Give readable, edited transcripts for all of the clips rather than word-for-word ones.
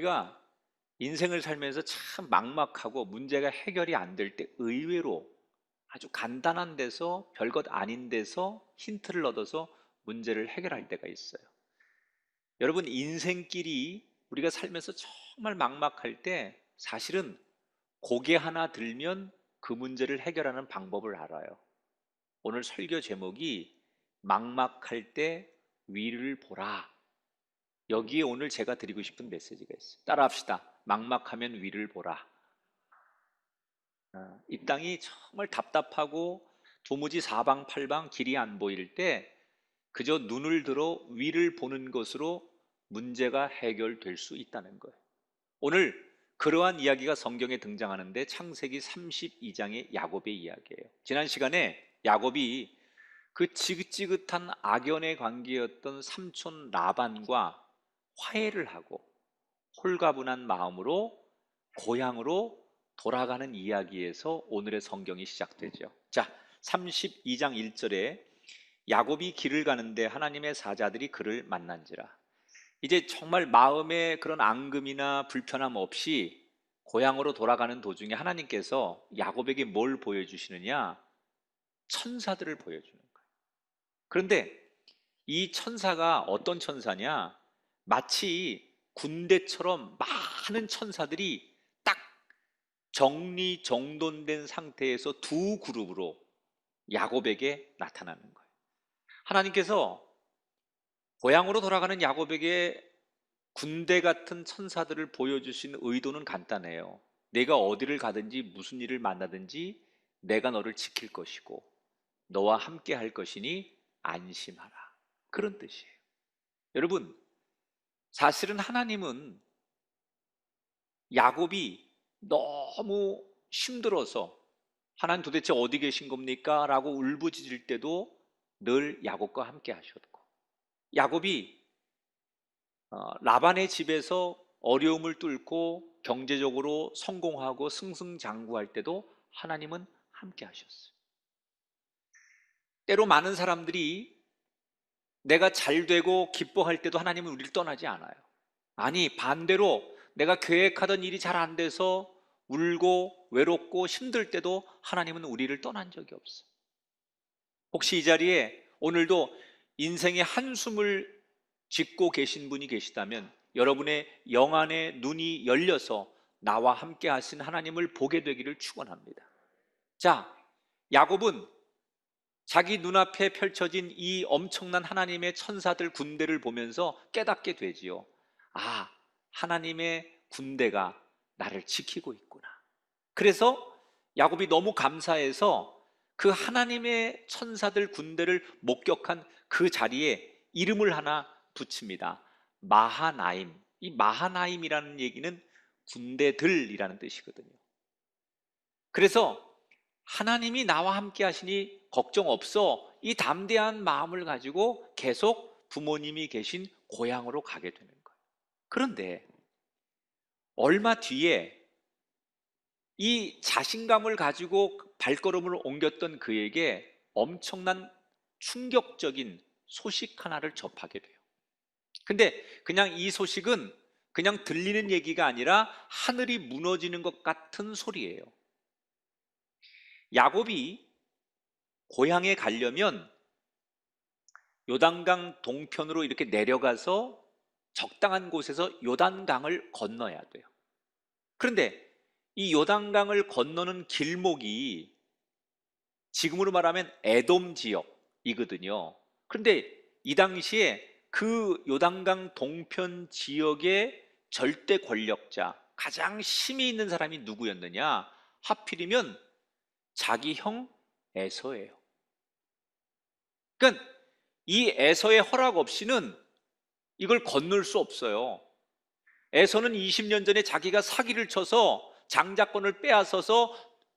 우리가 인생을 살면서 참 막막하고 문제가 해결이 안 될 때 의외로 아주 간단한 데서 별것 아닌 데서 힌트를 얻어서 문제를 해결할 때가 있어요. 여러분, 인생길이 우리가 살면서 정말 막막할 때 사실은 고개 하나 들면 그 문제를 해결하는 방법을 알아요. 오늘 설교 제목이 막막할 때 위를 보라. 여기에 오늘 제가 드리고 싶은 메시지가 있어요. 따라합시다. 막막하면 위를 보라. 이 땅이 정말 답답하고 도무지 사방팔방 길이 안 보일 때 그저 눈을 들어 위를 보는 것으로 문제가 해결될 수 있다는 거예요. 오늘 그러한 이야기가 성경에 등장하는데 창세기 32장의 야곱의 이야기예요. 지난 시간에 야곱이 그 지긋지긋한 악연의 관계였던 삼촌 라반과 화해를 하고 홀가분한 마음으로 고향으로 돌아가는 이야기에서 오늘의 성경이 시작되죠. 자, 32장 1절에 야곱이 길을 가는데 하나님의 사자들이 그를 만난지라. 이제 정말 마음에 그런 앙금이나 불편함 없이 고향으로 돌아가는 도중에 하나님께서 야곱에게 뭘 보여주시느냐? 천사들을 보여주는 거예요. 그런데 이 천사가 어떤 천사냐? 마치 군대처럼 많은 천사들이 딱 정리정돈된 상태에서 두 그룹으로 야곱에게 나타나는 거예요. 하나님께서 고향으로 돌아가는 야곱에게 군대 같은 천사들을 보여주신 의도는 간단해요. 내가 어디를 가든지 무슨 일을 만나든지 내가 너를 지킬 것이고 너와 함께 할 것이니 안심하라. 그런 뜻이에요. 여러분, 사실은 하나님은 야곱이 너무 힘들어서 하나님 도대체 어디 계신 겁니까? 라고 울부짖을 때도 늘 야곱과 함께 하셨고, 야곱이 라반의 집에서 어려움을 뚫고 경제적으로 성공하고 승승장구할 때도 하나님은 함께 하셨어요. 때로 많은 사람들이 내가 잘 되고 기뻐할 때도 하나님은 우리를 떠나지 않아요. 아니, 반대로 내가 계획하던 일이 잘 안 돼서 울고 외롭고 힘들 때도 하나님은 우리를 떠난 적이 없어요. 혹시 이 자리에 오늘도 인생의 한숨을 짓고 계신 분이 계시다면 여러분의 영안의 눈이 열려서 나와 함께 하신 하나님을 보게 되기를 축원합니다. 자, 야곱은 자기 눈앞에 펼쳐진 이 엄청난 하나님의 천사들 군대를 보면서 깨닫게 되지요. 아, 하나님의 군대가 나를 지키고 있구나. 그래서 야곱이 너무 감사해서 그 하나님의 천사들 군대를 목격한 그 자리에 이름을 하나 붙입니다. 마하나임. 이 마하나임이라는 얘기는 군대들이라는 뜻이거든요. 그래서 하나님이 나와 함께 하시니 걱정 없어, 이 담대한 마음을 가지고 계속 부모님이 계신 고향으로 가게 되는 거예요. 그런데 얼마 뒤에 이 자신감을 가지고 발걸음을 옮겼던 그에게 엄청난 충격적인 소식 하나를 접하게 돼요. 근데 그냥 이 소식은 그냥 들리는 얘기가 아니라 하늘이 무너지는 것 같은 소리예요. 야곱이 고향에 가려면 요단강 동편으로 이렇게 내려가서 적당한 곳에서 요단강을 건너야 돼요. 그런데 이 요단강을 건너는 길목이 지금으로 말하면 에돔 지역이거든요. 그런데 이 당시에 그 요단강 동편 지역의 절대 권력자, 가장 힘이 있는 사람이 누구였느냐? 하필이면 자기 형 에서예요. 그러니까 이 에서의 허락 없이는 이걸 건널 수 없어요. 에서는 20년 전에 자기가 사기를 쳐서 장자권을 빼앗아서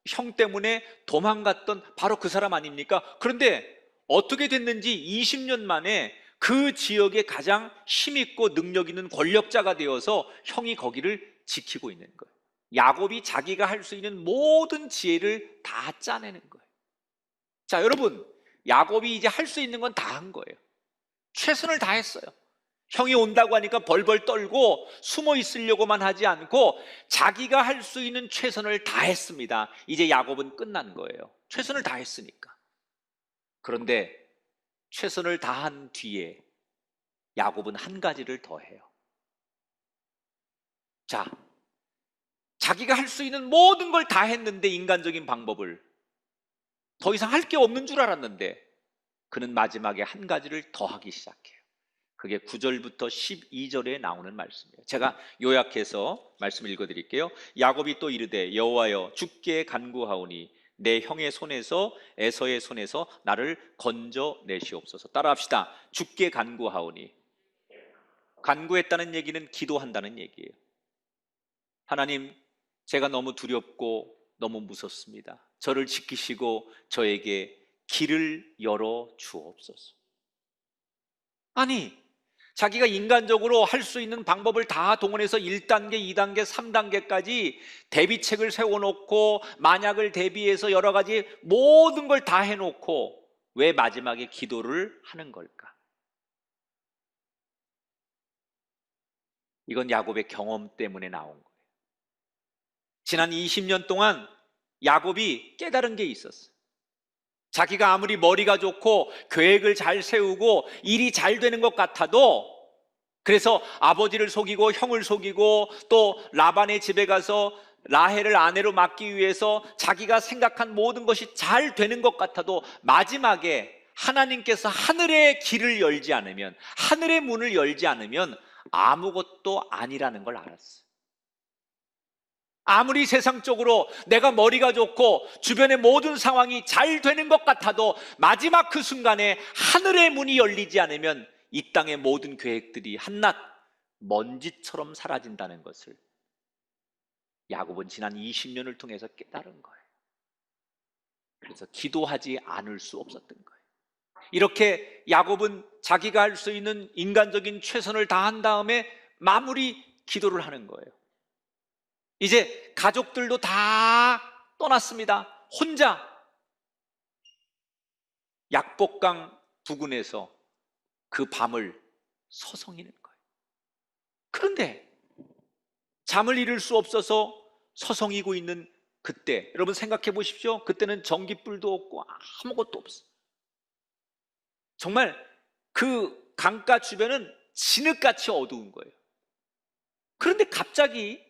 형 때문에 도망갔던 바로 그 사람 아닙니까? 그런데 어떻게 됐는지 20년 만에 그 지역에 가장 힘있고 능력 있는 권력자가 되어서 형이 거기를 지키고 있는 거예요. 야곱이 자기가 할 수 있는 모든 지혜를 다 짜내는 거예요. 자, 여러분, 야곱이 이제 할 수 있는 건 다 한 거예요. 최선을 다했어요. 형이 온다고 하니까 벌벌 떨고 숨어 있으려고만 하지 않고 자기가 할 수 있는 최선을 다했습니다. 이제 야곱은 끝난 거예요. 최선을 다했으니까. 그런데 최선을 다한 뒤에 야곱은 한 가지를 더 해요. 자, 자기가 할 수 있는 모든 걸 다 했는데, 인간적인 방법을 더 이상 할 게 없는 줄 알았는데, 그는 마지막에 한 가지를 더 하기 시작해요. 그게 9절부터 12절에 나오는 말씀이에요. 제가 요약해서 말씀을 읽어드릴게요. 야곱이 또 이르되 여호와여 주께 간구하오니 내 형의 손에서 에서의 손에서 나를 건져내시옵소서. 따라합시다. 주께 간구하오니. 간구했다는 얘기는 기도한다는 얘기예요. 하나님, 제가 너무 두렵고 너무 무섭습니다. 저를 지키시고 저에게 길을 열어 주옵소서. 아니, 자기가 인간적으로 할 수 있는 방법을 다 동원해서 1단계, 2단계, 3단계까지 대비책을 세워놓고 만약을 대비해서 여러 가지 모든 걸 다 해놓고 왜 마지막에 기도를 하는 걸까? 이건 야곱의 경험 때문에 나온 거예요. 지난 20년 동안 야곱이 깨달은 게 있었어요. 자기가 아무리 머리가 좋고 계획을 잘 세우고 일이 잘 되는 것 같아도, 그래서 아버지를 속이고 형을 속이고 또 라반의 집에 가서 라헬을 아내로 맡기 위해서 자기가 생각한 모든 것이 잘 되는 것 같아도 마지막에 하나님께서 하늘의 길을 열지 않으면, 하늘의 문을 열지 않으면 아무것도 아니라는 걸 알았어요. 아무리 세상적으로 내가 머리가 좋고 주변의 모든 상황이 잘 되는 것 같아도 마지막 그 순간에 하늘의 문이 열리지 않으면 이 땅의 모든 계획들이 한낱 먼지처럼 사라진다는 것을 야곱은 지난 20년을 통해서 깨달은 거예요. 그래서 기도하지 않을 수 없었던 거예요. 이렇게 야곱은 자기가 할 수 있는 인간적인 최선을 다한 다음에 마무리 기도를 하는 거예요. 이제 가족들도 다 떠났습니다. 혼자 약복강 부근에서 그 밤을 서성이는 거예요. 그런데 잠을 이룰 수 없어서 서성이고 있는 그때, 여러분 생각해 보십시오. 그때는 전기불도 없고 아무것도 없어요. 정말 그 강가 주변은 진흙같이 어두운 거예요. 그런데 갑자기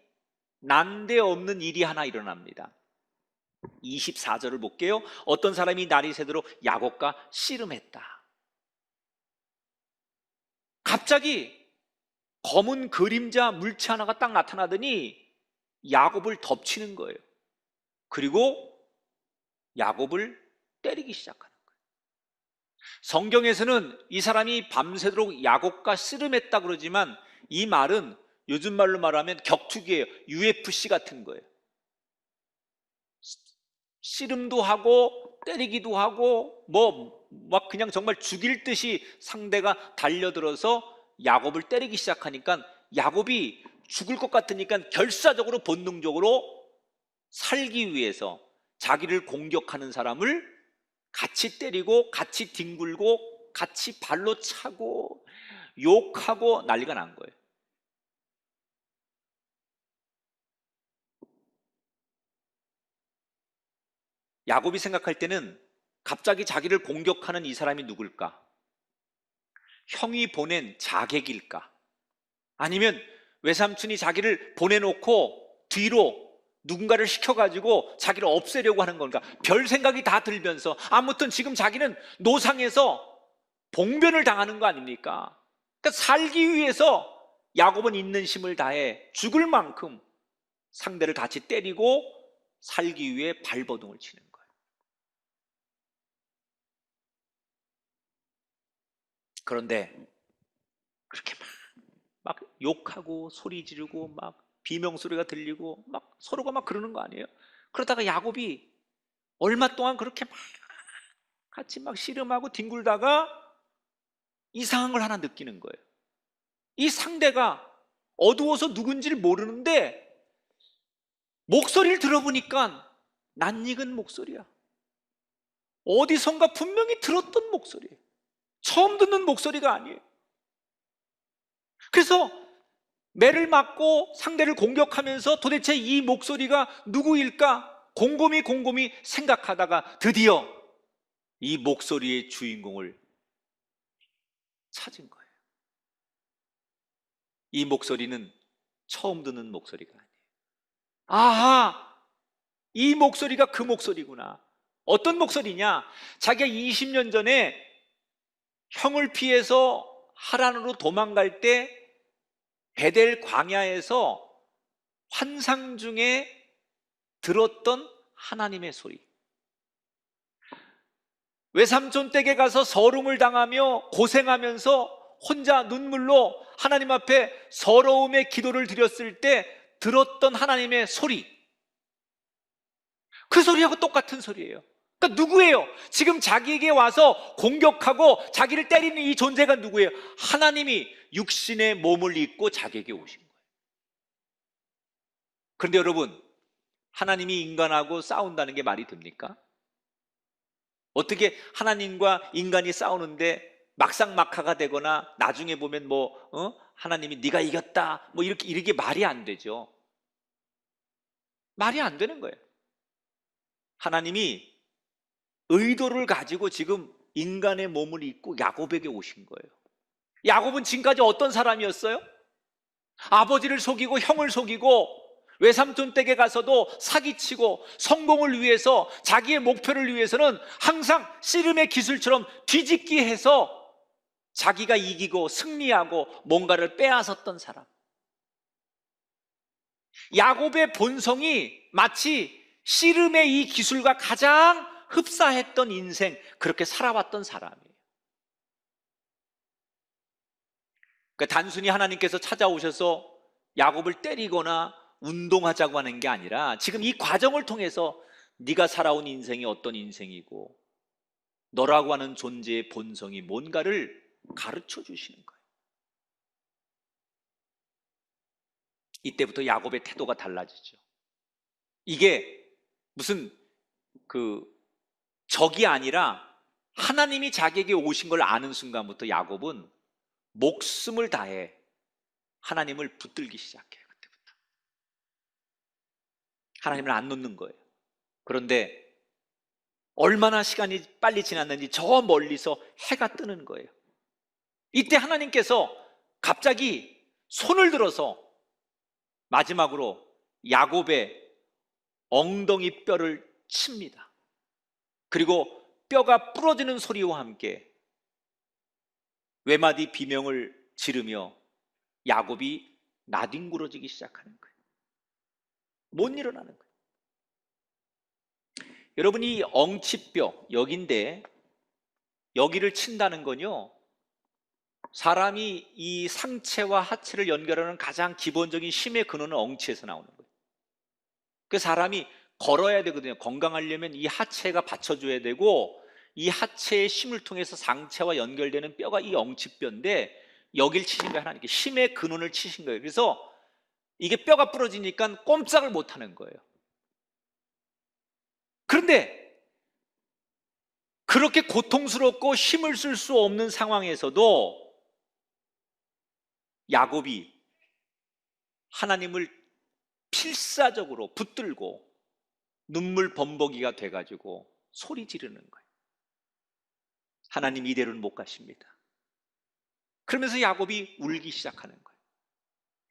난데없는 일이 하나 일어납니다. 24절을 볼게요. 어떤 사람이 날이 새도록 야곱과 씨름했다. 갑자기 검은 그림자 물체 하나가 딱 나타나더니 야곱을 덮치는 거예요. 그리고 야곱을 때리기 시작하는 거예요. 성경에서는 이 사람이 밤새도록 야곱과 씨름했다 그러지만 이 말은 요즘 말로 말하면 격투기예요. UFC 같은 거예요. 씨름도 하고 때리기도 하고 막 그냥 정말 죽일 듯이 상대가 달려들어서 야곱을 때리기 시작하니까 야곱이 죽을 것 같으니까 결사적으로 본능적으로 살기 위해서 자기를 공격하는 사람을 같이 때리고 같이 뒹굴고 같이 발로 차고 욕하고 난리가 난 거예요. 야곱이 생각할 때는 갑자기 자기를 공격하는 이 사람이 누굴까? 형이 보낸 자객일까? 아니면 외삼촌이 자기를 보내놓고 뒤로 누군가를 시켜가지고 자기를 없애려고 하는 건가? 별 생각이 다 들면서 아무튼 지금 자기는 노상에서 봉변을 당하는 거 아닙니까? 그러니까 살기 위해서 야곱은 있는 힘을 다해 죽을 만큼 상대를 같이 때리고 살기 위해 발버둥을 치는 거예요. 그런데 그렇게 막 욕하고 소리 지르고 막 비명소리가 들리고 막 서로가 막 그러는 거 아니에요? 그러다가 야곱이 얼마 동안 그렇게 막 같이 막 씨름하고 뒹굴다가 이상한 걸 하나 느끼는 거예요. 이 상대가 어두워서 누군지를 모르는데 목소리를 들어보니까 낯익은 목소리야. 어디선가 분명히 들었던 목소리예요. 처음 듣는 목소리가 아니에요. 그래서 매를 맞고 상대를 공격하면서 도대체 이 목소리가 누구일까 곰곰이 생각하다가 드디어 이 목소리의 주인공을 찾은 거예요. 이 목소리는 처음 듣는 목소리가 아니에요. 아하, 이 목소리가 그 목소리구나. 어떤 목소리냐? 자기가 20년 전에 형을 피해서 하란으로 도망갈 때 베델 광야에서 환상 중에 들었던 하나님의 소리. 외삼촌 댁에 가서 서름을 당하며 고생하면서 혼자 눈물로 하나님 앞에 서러움의 기도를 드렸을 때 들었던 하나님의 소리. 그 소리하고 똑같은 소리예요. 그러니까 누구예요? 지금 자기에게 와서 공격하고 자기를 때리는 이 존재가 누구예요? 하나님이 육신의 몸을 입고 자기에게 오신 거예요. 그런데 여러분, 하나님이 인간하고 싸운다는 게 말이 됩니까? 어떻게 하나님과 인간이 싸우는데 막상막하가 되거나 나중에 보면 하나님이 네가 이겼다 이렇게 말이 안 되죠. 말이 안 되는 거예요. 하나님이 의도를 가지고 지금 인간의 몸을 입고 야곱에게 오신 거예요. 야곱은 지금까지 어떤 사람이었어요? 아버지를 속이고 형을 속이고 외삼촌 댁에 가서도 사기치고 성공을 위해서 자기의 목표를 위해서는 항상 씨름의 기술처럼 뒤집기 해서 자기가 이기고 승리하고 뭔가를 빼앗았던 사람. 야곱의 본성이 마치 씨름의 이 기술과 가장 흡사했던 인생, 그렇게 살아왔던 사람이에요. 그러니까 단순히 하나님께서 찾아오셔서 야곱을 때리거나 운동하자고 하는 게 아니라 지금 이 과정을 통해서 네가 살아온 인생이 어떤 인생이고 너라고 하는 존재의 본성이 뭔가를 가르쳐 주시는 거예요. 이때부터 야곱의 태도가 달라지죠. 이게 무슨 적이 아니라 하나님이 자기에게 오신 걸 아는 순간부터 야곱은 목숨을 다해 하나님을 붙들기 시작해요. 그때부터 하나님을 안 놓는 거예요. 그런데 얼마나 시간이 빨리 지났는지 저 멀리서 해가 뜨는 거예요. 이때 하나님께서 갑자기 손을 들어서 마지막으로 야곱의 엉덩이 뼈를 칩니다. 그리고 뼈가 부러지는 소리와 함께 외마디 비명을 지르며 야곱이 나뒹굴어지기 시작하는 거예요. 못 일어나는 거예요. 여러분, 이 엉치뼈 여기인데 여기를 친다는 건요, 사람이 이 상체와 하체를 연결하는 가장 기본적인 힘의 근원은 엉치에서 나오는 거예요. 그 사람이 걸어야 되거든요. 건강하려면 이 하체가 받쳐줘야 되고 이 하체의 힘을 통해서 상체와 연결되는 뼈가 이 엉치뼈인데 여길 치신 거예요. 하나님께 힘의 근원을 치신 거예요. 그래서 이게 뼈가 부러지니까 꼼짝을 못하는 거예요. 그런데 그렇게 고통스럽고 힘을 쓸 수 없는 상황에서도 야곱이 하나님을 필사적으로 붙들고 눈물 범벅이가 돼가지고 소리 지르는 거예요. 하나님 이대로는 못 가십니다. 그러면서 야곱이 울기 시작하는 거예요.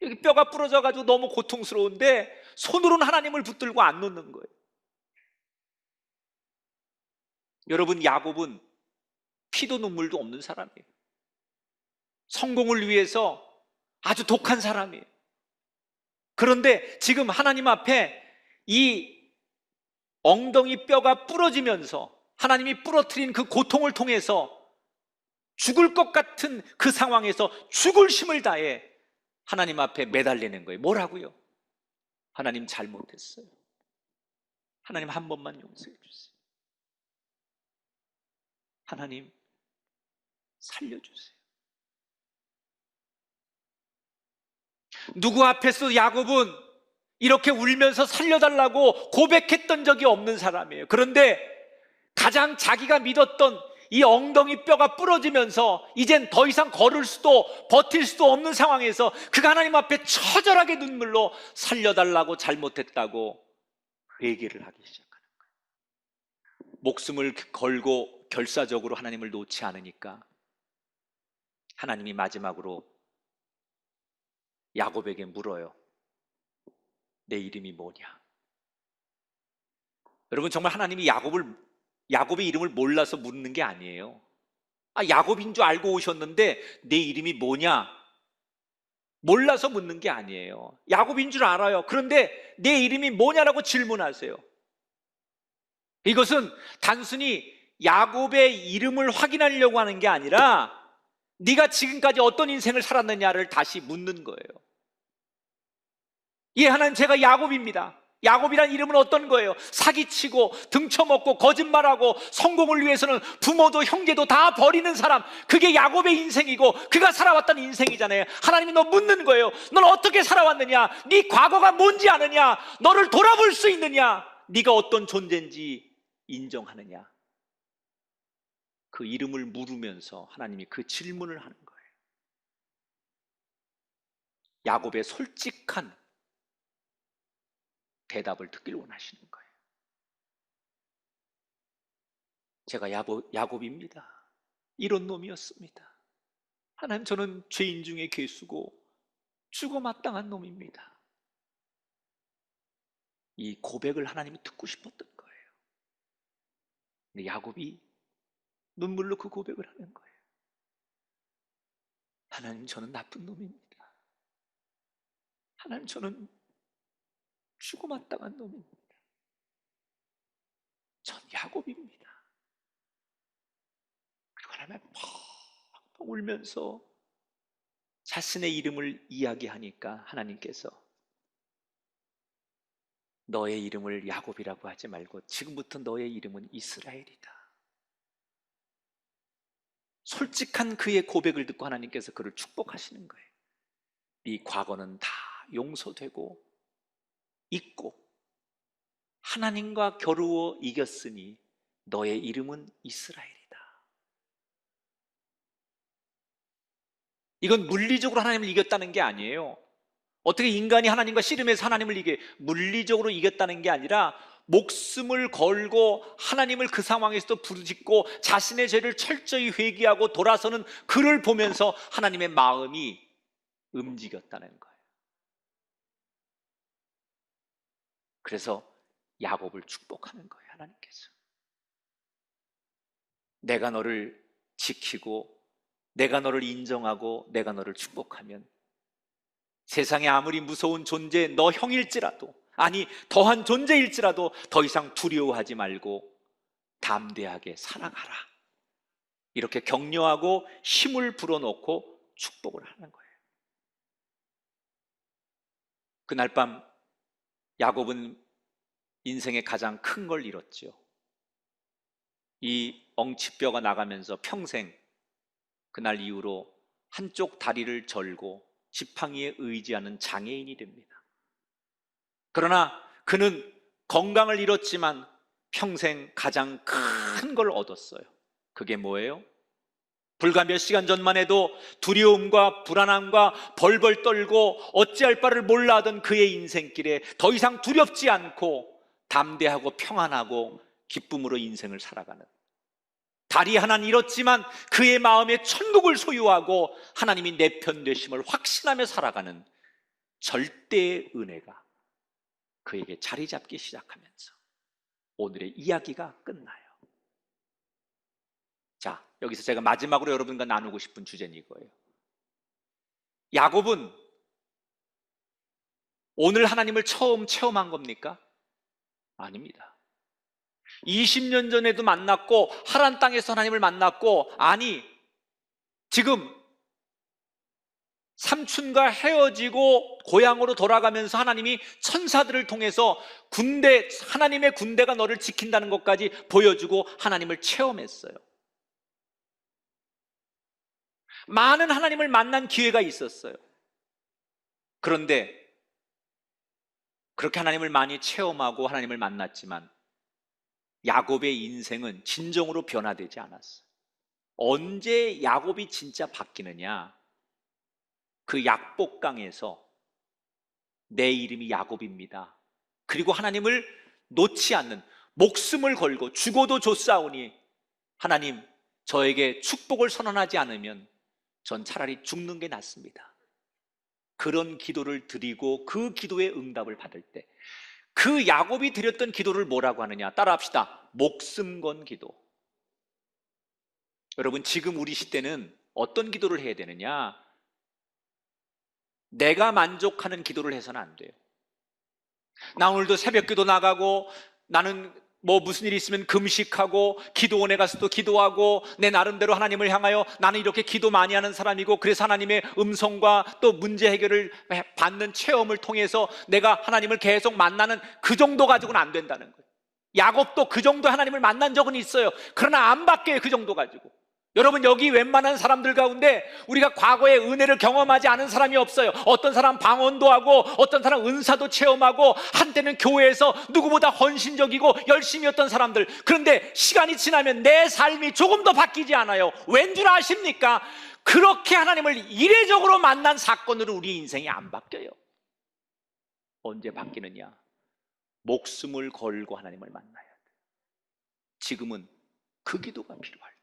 여기 뼈가 부러져가지고 너무 고통스러운데 손으로는 하나님을 붙들고 안 놓는 거예요. 여러분, 야곱은 피도 눈물도 없는 사람이에요. 성공을 위해서 아주 독한 사람이에요. 그런데 지금 하나님 앞에 이 엉덩이 뼈가 부러지면서 하나님이 부러뜨린 그 고통을 통해서 죽을 것 같은 그 상황에서 죽을 힘을 다해 하나님 앞에 매달리는 거예요. 뭐라고요? 하나님 잘못했어요. 하나님 한 번만 용서해 주세요. 하나님 살려주세요. 누구 앞에서 야곱은 이렇게 울면서 살려달라고 고백했던 적이 없는 사람이에요. 그런데 가장 자기가 믿었던 이 엉덩이 뼈가 부러지면서 이젠 더 이상 걸을 수도 버틸 수도 없는 상황에서 그가 하나님 앞에 처절하게 눈물로 살려달라고 잘못했다고 회개를 하기 시작하는 거예요. 목숨을 걸고 결사적으로 하나님을 놓지 않으니까 하나님이 마지막으로 야곱에게 물어요. 내 이름이 뭐냐? 여러분, 정말 하나님이 야곱의 이름을 몰라서 묻는 게 아니에요. 야곱인 줄 알고 오셨는데 내 이름이 뭐냐? 몰라서 묻는 게 아니에요. 야곱인 줄 알아요. 그런데 내 이름이 뭐냐라고 질문하세요. 이것은 단순히 야곱의 이름을 확인하려고 하는 게 아니라 네가 지금까지 어떤 인생을 살았느냐를 다시 묻는 거예요. 예, 하나님, 제가 야곱입니다. 야곱이란 이름은 어떤 거예요? 사기치고 등쳐먹고 거짓말하고 성공을 위해서는 부모도 형제도 다 버리는 사람, 그게 야곱의 인생이고 그가 살아왔던 인생이잖아요. 하나님이 너 묻는 거예요. 넌 어떻게 살아왔느냐? 네 과거가 뭔지 아느냐? 너를 돌아볼 수 있느냐? 네가 어떤 존재인지 인정하느냐? 그 이름을 물으면서 하나님이 그 질문을 하는 거예요. 야곱의 솔직한 대답을 듣길 원하시는 거예요. 제가 야곱입니다. 이런 놈이었습니다. 하나님, 저는 죄인 중에 괴수고 죽어 마땅한 놈입니다. 이 고백을 하나님이 듣고 싶었던 거예요. 근데 야곱이 눈물로 그 고백을 하는 거예요. 하나님, 저는 나쁜 놈입니다. 하나님, 저는 죽어 마땅한 놈입니다. 전 야곱입니다. 그리고 하나님 펑펑 울면서 자신의 이름을 이야기하니까 하나님께서 너의 이름을 야곱이라고 하지 말고 지금부터 너의 이름은 이스라엘이다. 솔직한 그의 고백을 듣고 하나님께서 그를 축복하시는 거예요. 네 과거는 다 용서되고 잊고 하나님과 겨루어 이겼으니 너의 이름은 이스라엘이다. 이건 물리적으로 하나님을 이겼다는 게 아니에요. 어떻게 인간이 하나님과 씨름해서 하나님을 물리적으로 이겼다는 게 아니라 목숨을 걸고 하나님을 그 상황에서도 부르짖고 자신의 죄를 철저히 회개하고 돌아서는 그를 보면서 하나님의 마음이 움직였다는 거예요. 그래서 야곱을 축복하는 거예요. 하나님께서 내가 너를 지키고 내가 너를 인정하고 내가 너를 축복하면 세상에 아무리 무서운 존재 너 형일지라도, 아니 더한 존재일지라도 더 이상 두려워하지 말고 담대하게 살아가라. 이렇게 격려하고 힘을 불어넣고 축복을 하는 거예요. 그날 밤 야곱은 인생의 가장 큰 걸 잃었죠. 이 엉치뼈가 나가면서 평생 그날 이후로 한쪽 다리를 절고 지팡이에 의지하는 장애인이 됩니다. 그러나 그는 건강을 잃었지만 평생 가장 큰 걸 얻었어요. 그게 뭐예요? 불과 몇 시간 전만 해도 두려움과 불안함과 벌벌 떨고 어찌할 바를 몰라 하던 그의 인생길에 더 이상 두렵지 않고 담대하고 평안하고 기쁨으로 인생을 살아가는, 다리 하나는 잃었지만 그의 마음에 천국을 소유하고 하나님이 내 편 되심을 확신하며 살아가는 절대의 은혜가 그에게 자리 잡기 시작하면서 오늘의 이야기가 끝나요. 자, 여기서 제가 마지막으로 여러분과 나누고 싶은 주제는 이거예요. 야곱은 오늘 하나님을 처음 체험한 겁니까? 아닙니다. 20년 전에도 만났고 하란 땅에서 하나님을 만났고, 아니 지금 삼촌과 헤어지고 고향으로 돌아가면서 하나님이 천사들을 통해서 하나님의 군대가 너를 지킨다는 것까지 보여주고 하나님을 체험했어요. 많은 하나님을 만난 기회가 있었어요. 그런데 그렇게 하나님을 많이 체험하고 하나님을 만났지만 야곱의 인생은 진정으로 변화되지 않았어요. 언제 야곱이 진짜 바뀌느냐? 그 약복강에서 내 이름이 야곱입니다. 그리고 하나님을 놓지 않는, 목숨을 걸고 죽어도 좋사오니 하나님 저에게 축복을 선언하지 않으면 전 차라리 죽는 게 낫습니다. 그런 기도를 드리고 그 기도의 응답을 받을 때, 그 야곱이 드렸던 기도를 뭐라고 하느냐? 따라합시다. 목숨 건 기도. 여러분, 지금 우리 시대는 어떤 기도를 해야 되느냐? 내가 만족하는 기도를 해서는 안 돼요. 나 오늘도 새벽 기도 나가고, 나는 뭐 무슨 일이 있으면 금식하고, 기도원에 가서 또 기도하고, 내 나름대로 하나님을 향하여 나는 이렇게 기도 많이 하는 사람이고, 그래서 하나님의 음성과 또 문제 해결을 받는 체험을 통해서 내가 하나님을 계속 만나는, 그 정도 가지고는 안 된다는 거예요. 야곱도 그 정도 하나님을 만난 적은 있어요. 그러나 안 바뀌어요, 그 정도 가지고. 여러분, 여기 웬만한 사람들 가운데 우리가 과거의 은혜를 경험하지 않은 사람이 없어요. 어떤 사람 방언도 하고, 어떤 사람 은사도 체험하고, 한때는 교회에서 누구보다 헌신적이고 열심히 했던 사람들. 그런데 시간이 지나면 내 삶이 조금 더 바뀌지 않아요. 왠 줄 아십니까? 그렇게 하나님을 이례적으로 만난 사건으로 우리 인생이 안 바뀌어요. 언제 바뀌느냐? 목숨을 걸고 하나님을 만나야 돼요. 지금은 그 기도가 필요할 때.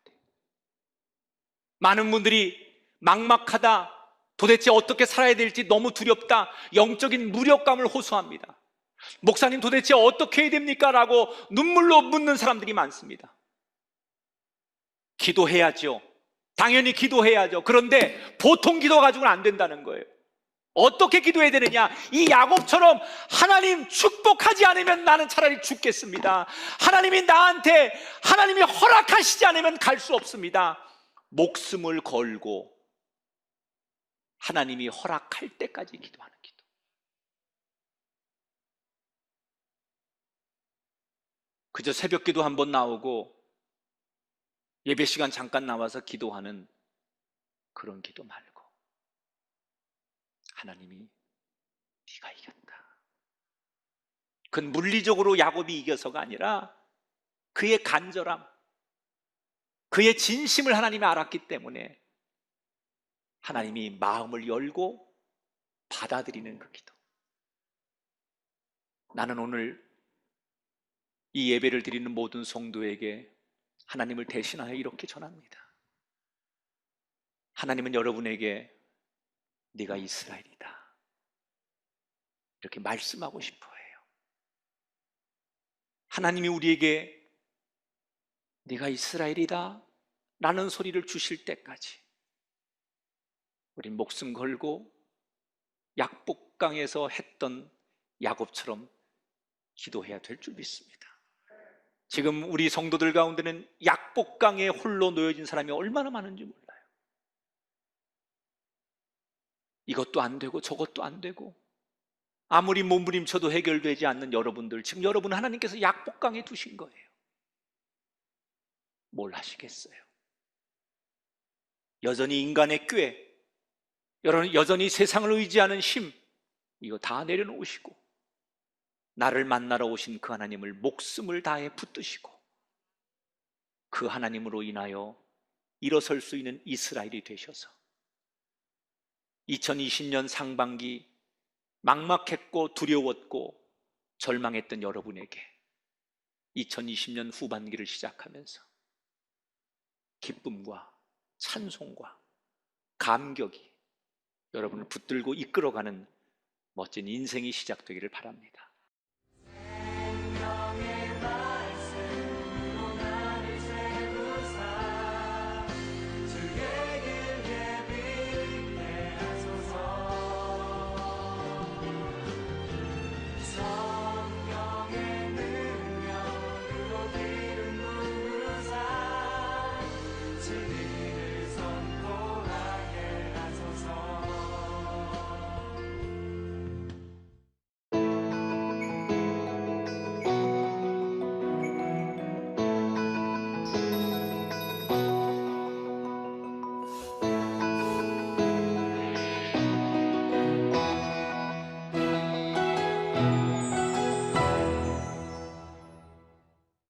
많은 분들이 막막하다, 도대체 어떻게 살아야 될지 너무 두렵다, 영적인 무력감을 호소합니다. 목사님 도대체 어떻게 해야 됩니까? 라고 눈물로 묻는 사람들이 많습니다. 기도해야죠. 당연히 기도해야죠. 그런데 보통 기도 가지고는 안 된다는 거예요. 어떻게 기도해야 되느냐? 이 야곱처럼 하나님 축복하지 않으면 나는 차라리 죽겠습니다. 하나님이 나한테, 하나님이 허락하시지 않으면 갈 수 없습니다. 목숨을 걸고 하나님이 허락할 때까지 기도하는 기도. 그저 새벽 기도 한번 나오고 예배 시간 잠깐 나와서 기도하는 그런 기도 말고, 하나님이 네가 이겼다. 그건 물리적으로 야곱이 이겨서가 아니라 그의 간절함, 그의 진심을 하나님이 알았기 때문에 하나님이 마음을 열고 받아들이는 그 기도. 나는 오늘 이 예배를 드리는 모든 성도에게 하나님을 대신하여 이렇게 전합니다. 하나님은 여러분에게 네가 이스라엘이다, 이렇게 말씀하고 싶어 해요. 하나님이 우리에게 네가 이스라엘이다 라는 소리를 주실 때까지 우린 목숨 걸고 약복강에서 했던 야곱처럼 기도해야 될 줄 믿습니다. 지금 우리 성도들 가운데는 약복강에 홀로 놓여진 사람이 얼마나 많은지 몰라요. 이것도 안 되고 저것도 안 되고, 아무리 몸부림쳐도 해결되지 않는 여러분들, 지금 여러분 하나님께서 약복강에 두신 거예요. 뭘 하시겠어요? 여전히 인간의 꾀, 여전히 세상을 의지하는 힘, 이거 다 내려놓으시고 나를 만나러 오신 그 하나님을 목숨을 다해 붙드시고 그 하나님으로 인하여 일어설 수 있는 이스라엘이 되셔서 2020년 상반기 막막했고 두려웠고 절망했던 여러분에게 2020년 후반기를 시작하면서 기쁨과 찬송과 감격이 여러분을 붙들고 이끌어가는 멋진 인생이 시작되기를 바랍니다.